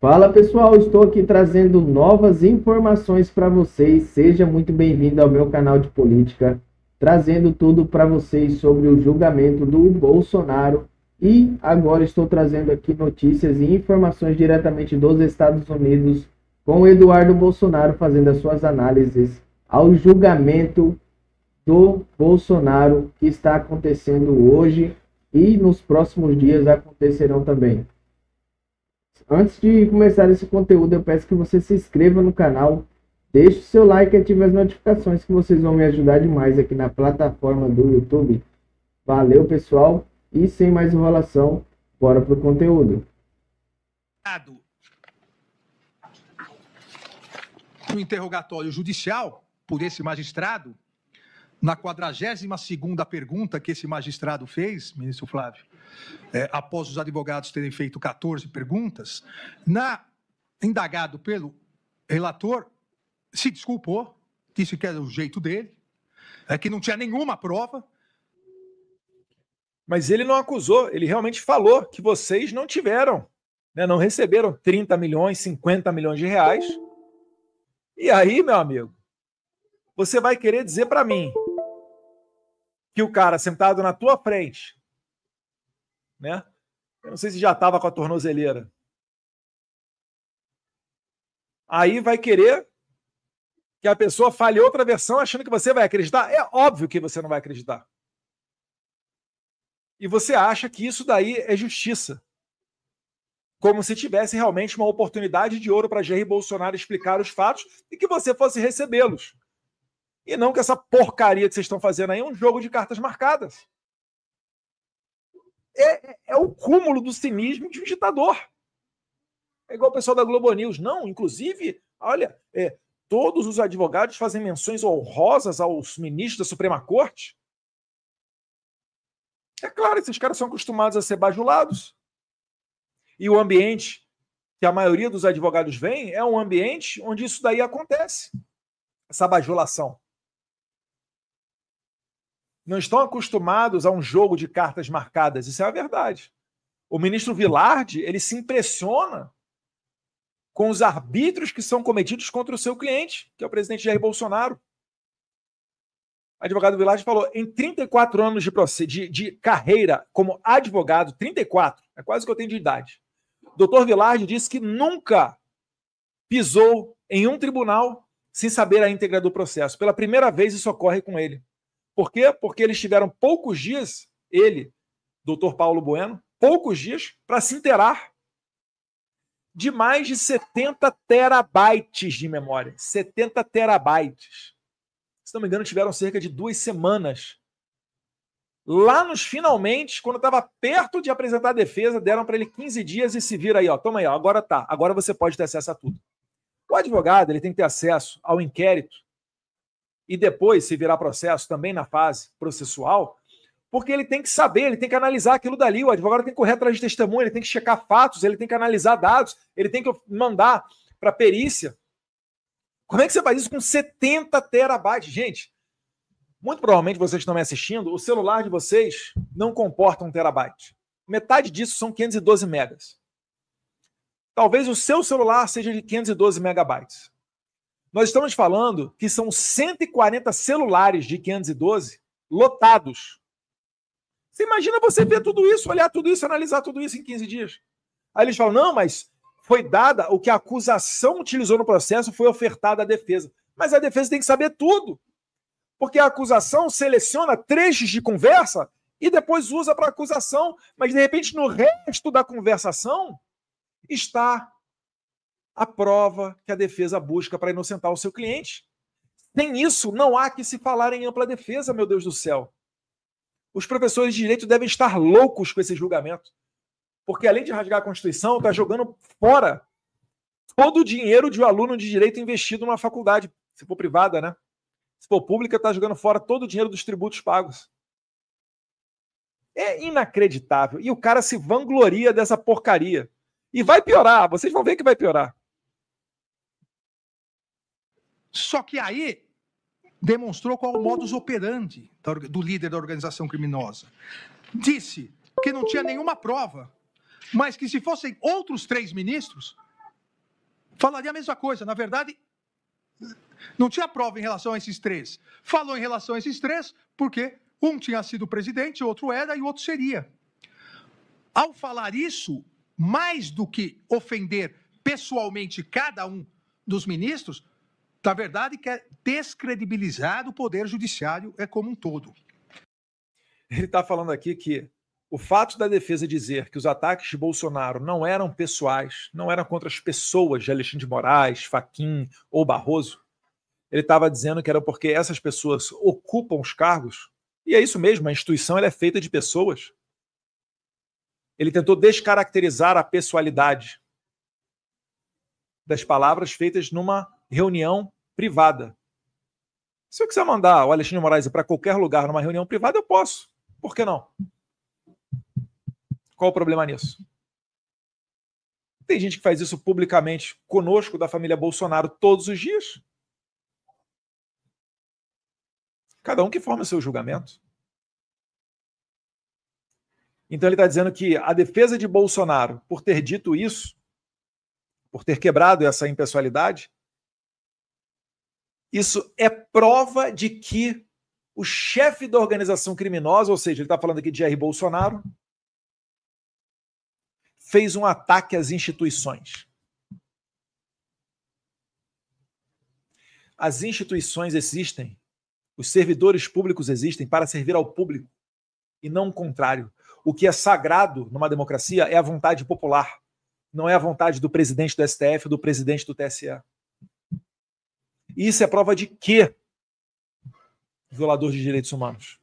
Fala pessoal, estou aqui trazendo novas informações para vocês. Seja muito bem-vindo ao meu canal de política, trazendo tudo para vocês sobre o julgamento do Bolsonaro. E agora estou trazendo aqui notícias e informações diretamente dos Estados Unidos, com o Eduardo Bolsonaro fazendo as suas análises ao julgamento do Bolsonaro que está acontecendo hoje e nos próximos dias acontecerão também. Antes de começar esse conteúdo, eu peço que você se inscreva no canal, deixe o seu like e ative as notificações que vocês vão me ajudar demais aqui na plataforma do YouTube. Valeu, pessoal, e sem mais enrolação, bora pro conteúdo. No interrogatório judicial por esse magistrado, na 42ª pergunta que esse magistrado fez, ministro Flávio, após os advogados terem feito 14 perguntas, indagado pelo relator, se desculpou, disse que era o jeito dele, que não tinha nenhuma prova. Mas ele não acusou, ele realmente falou que vocês não tiveram, né, não receberam 30 milhões, 50 milhões de reais. E aí, meu amigo, você vai querer dizer para mim que o cara sentado na tua frente, né? Eu não sei se já estava com a tornozeleira. Aí vai querer que a pessoa fale outra versão achando que você vai acreditar? É óbvio que você não vai acreditar. E você acha que isso daí é justiça. Como se tivesse realmente uma oportunidade de ouro para Jair Bolsonaro explicar os fatos e que você fosse recebê-los. E não que essa porcaria que vocês estão fazendo aí é um jogo de cartas marcadas. É o cúmulo do cinismo de um ditador. É igual o pessoal da Globo News. Não, inclusive, olha, todos os advogados fazem menções honrosas aos ministros da Suprema Corte. É claro, esses caras são acostumados a ser bajulados. E o ambiente que a maioria dos advogados vem é um ambiente onde isso daí acontece. Essa bajulação. Não estão acostumados a um jogo de cartas marcadas. Isso é a verdade. O ministro Vilardi, ele se impressiona com os arbítrios que são cometidos contra o seu cliente, que é o presidente Jair Bolsonaro. O advogado Vilardi falou, em 34 anos de carreira como advogado, 34, é quase o que eu tenho de idade, o doutor Vilardi disse que nunca pisou em um tribunal sem saber a íntegra do processo. Pela primeira vez isso ocorre com ele. Por quê? Porque eles tiveram poucos dias, ele, doutor Paulo Bueno, poucos dias para se inteirar de mais de 70 terabytes de memória. 70 terabytes. Se não me engano, tiveram cerca de 2 semanas. Lá nos finalmente, quando estava perto de apresentar a defesa, deram para ele 15 dias e se vira aí, ó, toma aí, ó, agora tá, agora você pode ter acesso a tudo. O advogado ele tem que ter acesso ao inquérito e depois, se virar processo, também na fase processual, porque ele tem que saber, ele tem que analisar aquilo dali, o advogado tem que correr atrás de testemunha, ele tem que checar fatos, ele tem que analisar dados, ele tem que mandar para a perícia. Como é que você faz isso com 70 terabytes? Gente, muito provavelmente vocês estão me assistindo, o celular de vocês não comporta 1 terabyte. Metade disso são 512 megas. Talvez o seu celular seja de 512 megabytes. Nós estamos falando que são 140 celulares de 512 lotados. Você imagina você ver tudo isso, olhar tudo isso, analisar tudo isso em 15 dias. Aí eles falam, não, mas foi dada o que a acusação utilizou no processo, foi ofertada à defesa. Mas a defesa tem que saber tudo. Porque a acusação seleciona trechos de conversa e depois usa para acusação. Mas, de repente, no resto da conversação está a prova que a defesa busca para inocentar o seu cliente. Sem isso, não há que se falar em ampla defesa, meu Deus do céu. Os professores de direito devem estar loucos com esse julgamento. Porque, além de rasgar a Constituição, está jogando fora todo o dinheiro de um aluno de direito investido numa faculdade, se for privada, né? Se for pública, está jogando fora todo o dinheiro dos tributos pagos. É inacreditável. E o cara se vangloria dessa porcaria. E vai piorar, vocês vão ver que vai piorar. Só que aí demonstrou qual o modus operandi do líder da organização criminosa. Disse que não tinha nenhuma prova, mas que se fossem outros 3 ministros, falaria a mesma coisa. Na verdade, não tinha prova em relação a esses três. Falou em relação a esses três porque um tinha sido presidente, outro era e o outro seria. Ao falar isso, mais do que ofender pessoalmente cada um dos ministros, na verdade, quer descredibilizar o Poder Judiciário como um todo. Ele está falando aqui que o fato da defesa dizer que os ataques de Bolsonaro não eram pessoais, não eram contra as pessoas de Alexandre de Moraes, Fachin ou Barroso, ele estava dizendo que era porque essas pessoas ocupam os cargos, e é isso mesmo, a instituição ela é feita de pessoas. Ele tentou descaracterizar a pessoalidade das palavras feitas numa reunião privada. Se eu quiser mandar o Alexandre de Moraes para qualquer lugar numa reunião privada, eu posso. Por que não? Qual o problema nisso? Tem gente que faz isso publicamente conosco, da família Bolsonaro, todos os dias. Cada um que forma o seu julgamento. Então ele está dizendo que a defesa de Bolsonaro, por ter dito isso, por ter quebrado essa impessoalidade, isso é prova de que o chefe da organização criminosa, ou seja, ele está falando aqui de Jair Bolsonaro, fez um ataque às instituições. As instituições existem, os servidores públicos existem para servir ao público e não o contrário. O que é sagrado numa democracia é a vontade popular, não é a vontade do presidente do STF, do presidente do TSE. E isso é prova de quê? Violador de direitos humanos.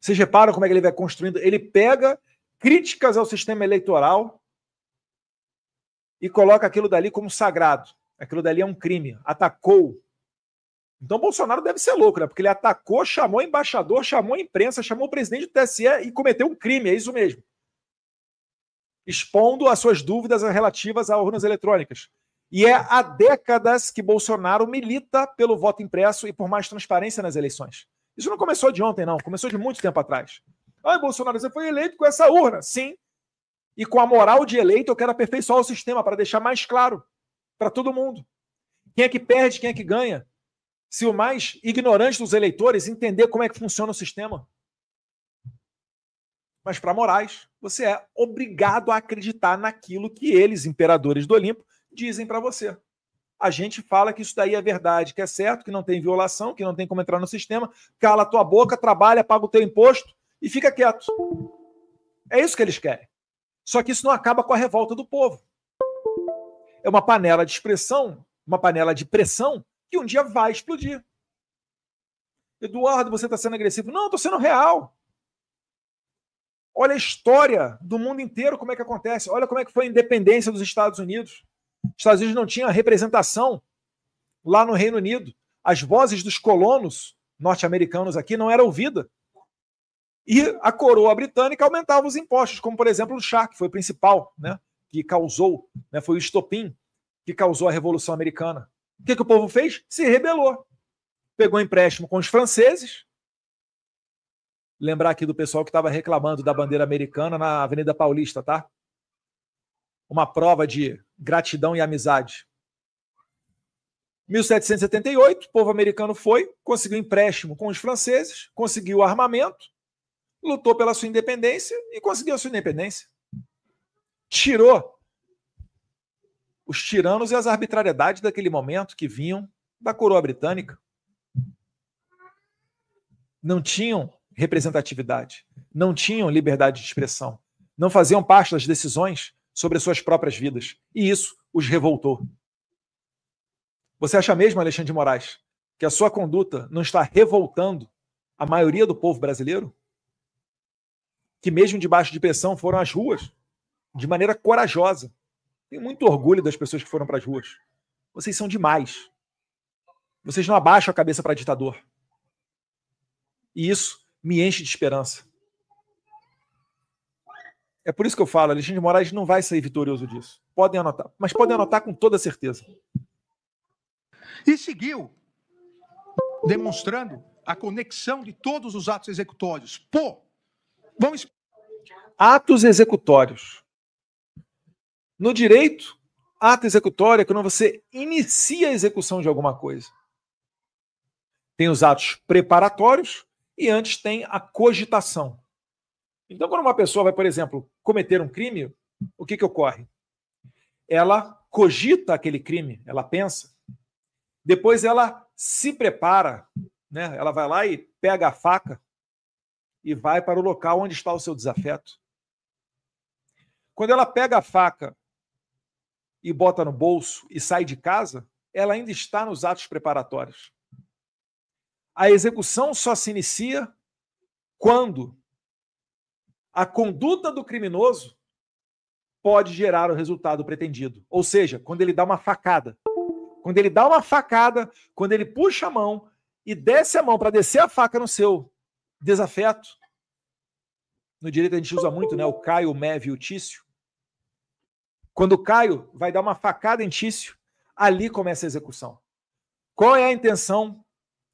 Vocês reparam como é que ele vai construindo? Ele pega críticas ao sistema eleitoral e coloca aquilo dali como sagrado. Aquilo dali é um crime. Atacou. Então Bolsonaro deve ser louco, né? Porque ele atacou, chamou embaixador, chamou a imprensa, chamou o presidente do TSE e cometeu um crime, é isso mesmo. Expondo as suas dúvidas relativas a urnas eletrônicas. E é há décadas que Bolsonaro milita pelo voto impresso e por mais transparência nas eleições. Isso não começou de ontem, não. Começou de muito tempo atrás. Ai, Bolsonaro, você foi eleito com essa urna. Sim. E com a moral de eleito, eu quero aperfeiçoar o sistema para deixar mais claro para todo mundo. Quem é que perde, quem é que ganha? Se o mais ignorante dos eleitores entender como é que funciona o sistema. Mas para Moraes, você é obrigado a acreditar naquilo que eles, imperadores do Olimpo, dizem para você. A gente fala que isso daí é verdade, que é certo, que não tem violação, que não tem como entrar no sistema, cala a tua boca, trabalha, paga o teu imposto e fica quieto. É isso que eles querem. Só que isso não acaba com a revolta do povo. É uma panela de expressão, uma panela de pressão que um dia vai explodir. Eduardo, você está sendo agressivo. Não, estou sendo real. Olha a história do mundo inteiro, como é que acontece. Olha como é que foi a independência dos Estados Unidos. Os Estados Unidos não tinham representação lá no Reino Unido. As vozes dos colonos norte-americanos aqui não eram ouvidas. E a coroa britânica aumentava os impostos, como, por exemplo, o chá, que foi o principal, né, que causou, né, foi o estopim que causou a Revolução Americana. O que o povo fez? Se rebelou. Pegou empréstimo com os franceses. Lembrar aqui do pessoal que estava reclamando da bandeira americana na Avenida Paulista, tá? Uma prova de gratidão e amizade. 1778, o povo americano foi, conseguiu empréstimo com os franceses, conseguiu armamento, lutou pela sua independência e conseguiu a sua independência. Tirou os tiranos e as arbitrariedades daquele momento que vinham da coroa britânica. Não tinham representatividade, não tinham liberdade de expressão, não faziam parte das decisões sobre as suas próprias vidas. E isso os revoltou. Você acha mesmo, Alexandre de Moraes, que a sua conduta não está revoltando a maioria do povo brasileiro? Que mesmo debaixo de pressão foram às ruas de maneira corajosa. Tenho muito orgulho das pessoas que foram para as ruas. Vocês são demais. Vocês não abaixam a cabeça para ditador. E isso me enche de esperança. É por isso que eu falo, Alexandre de Moraes não vai sair vitorioso disso. Podem anotar, mas podem anotar com toda certeza. E seguiu demonstrando a conexão de todos os atos executórios. Atos executórios. No direito, Ato executório é quando você inicia a execução de alguma coisa. Tem os atos preparatórios e antes tem a cogitação. Então, quando uma pessoa vai, por exemplo, cometer um crime, o que ocorre? Ela cogita aquele crime, ela pensa, depois ela se prepara, né? Ela vai lá e pega a faca e vai para o local onde está o seu desafeto. Quando ela pega a faca e bota no bolso e sai de casa, ela ainda está nos atos preparatórios. A execução só se inicia quando a conduta do criminoso pode gerar o resultado pretendido. Ou seja, quando ele dá uma facada. Quando ele dá uma facada, quando ele puxa a mão e desce a mão para descer a faca no seu desafeto. No direito a gente usa muito, né? O Caio, o Meve e o Tício. Quando o Caio vai dar uma facada em Tício, ali começa a execução. Qual é a intenção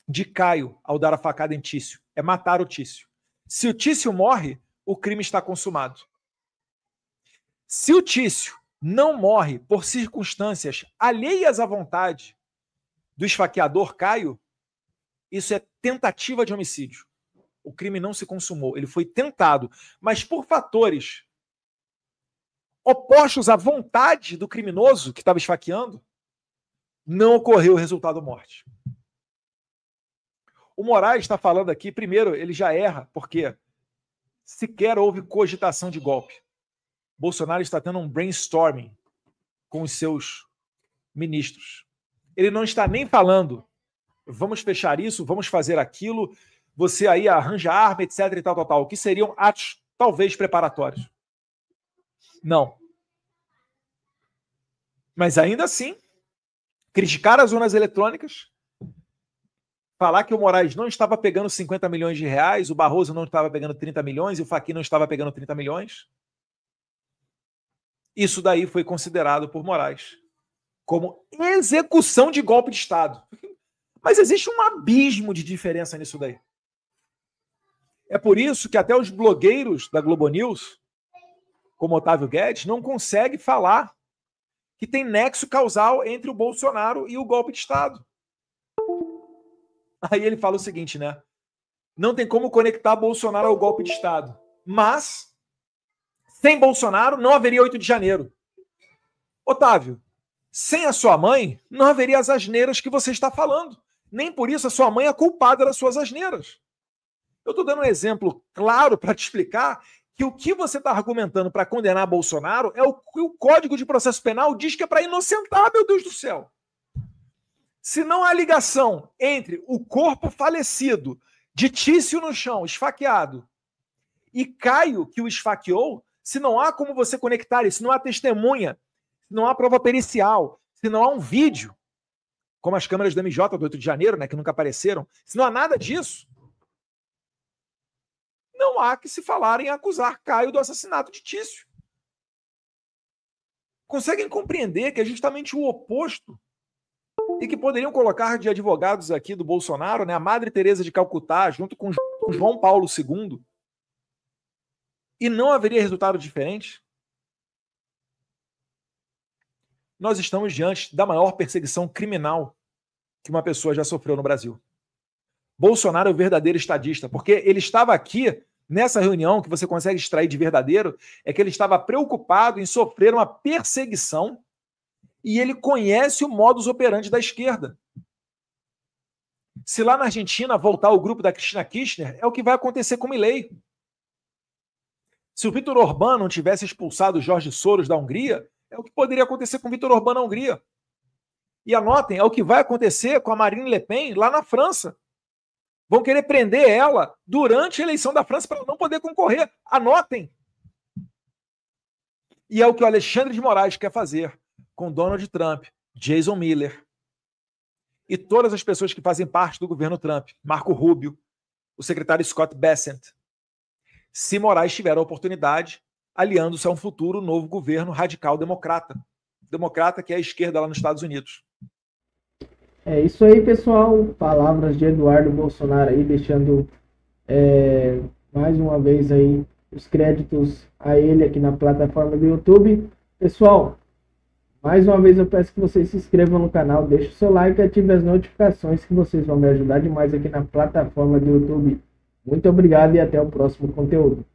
de Caio ao dar a facada em Tício? É matar o Tício. Se o Tício morre, o crime está consumado. Se o Tício não morre por circunstâncias alheias à vontade do esfaqueador Caio, isso é tentativa de homicídio. O crime não se consumou, ele foi tentado, mas por fatores opostos à vontade do criminoso que estava esfaqueando, não ocorreu o resultado morte. O Moraes está falando aqui, primeiro, ele já erra, porque sequer houve cogitação de golpe. Bolsonaro está tendo um brainstorming com os seus ministros. Ele não está nem falando, vamos fechar isso, vamos fazer aquilo, você aí arranja arma, etc. e tal, que seriam atos talvez preparatórios. Não. Mas ainda assim, criticar as urnas eletrônicas, falar que o Moraes não estava pegando 50 milhões de reais, o Barroso não estava pegando 30 milhões e o Fachin não estava pegando 30 milhões. Isso daí foi considerado por Moraes como execução de golpe de Estado. Mas existe um abismo de diferença nisso daí. É por isso que até os blogueiros da Globo News, como Otávio Guedes, não conseguem falar que tem nexo causal entre o Bolsonaro e o golpe de Estado. Aí ele fala o seguinte, né? Não tem como conectar Bolsonaro ao golpe de Estado. Mas, sem Bolsonaro, não haveria 8 de janeiro. Otávio, sem a sua mãe, não haveria as asneiras que você está falando. Nem por isso a sua mãe é culpada das suas asneiras. Eu estou dando um exemplo claro para te explicar que o que você está argumentando para condenar Bolsonaro é o que o Código de Processo Penal diz que é para inocentar, meu Deus do céu. Se não há ligação entre o corpo falecido de Tício no chão, esfaqueado, e Caio, que o esfaqueou, se não há como você conectar isso, se não há testemunha, se não há prova pericial, se não há um vídeo, como as câmeras do MJ do 8 de janeiro, né, que nunca apareceram, se não há nada disso, não há que se falar em acusar Caio do assassinato de Tício. Conseguem compreender que é justamente o oposto e que poderiam colocar de advogados aqui do Bolsonaro, né, a Madre Teresa de Calcutá, junto com João Paulo II, e não haveria resultado diferente? Nós estamos diante da maior perseguição criminal que uma pessoa já sofreu no Brasil. Bolsonaro é o verdadeiro estadista, porque ele estava aqui, nessa reunião, que você consegue extrair de verdadeiro, é que ele estava preocupado em sofrer uma perseguição e ele conhece o modus operandi da esquerda. Se lá na Argentina voltar o grupo da Cristina Kirchner, é o que vai acontecer com Milei. Se o Viktor Orbán não tivesse expulsado Jorge Soros da Hungria, é o que poderia acontecer com o Viktor Orbán na Hungria. E anotem, é o que vai acontecer com a Marine Le Pen lá na França. Vão querer prender ela durante a eleição da França para ela não poder concorrer. Anotem. E é o que o Alexandre de Moraes quer fazer com Donald Trump, Jason Miller e todas as pessoas que fazem parte do governo Trump, Marco Rubio, o secretário Scott Bessent. Se Moraes tiver a oportunidade, aliando-se a um futuro novo governo radical democrata. Democrata que é a esquerda lá nos Estados Unidos. É isso aí, pessoal. Palavras de Eduardo Bolsonaro aí, deixando mais uma vez aí os créditos a ele aqui na plataforma do YouTube. Pessoal, Mais uma vez eu peço que vocês se inscrevam no canal, deixem o seu like e ativem as notificações que vocês vão me ajudar demais aqui na plataforma do YouTube. Muito obrigado e até o próximo conteúdo.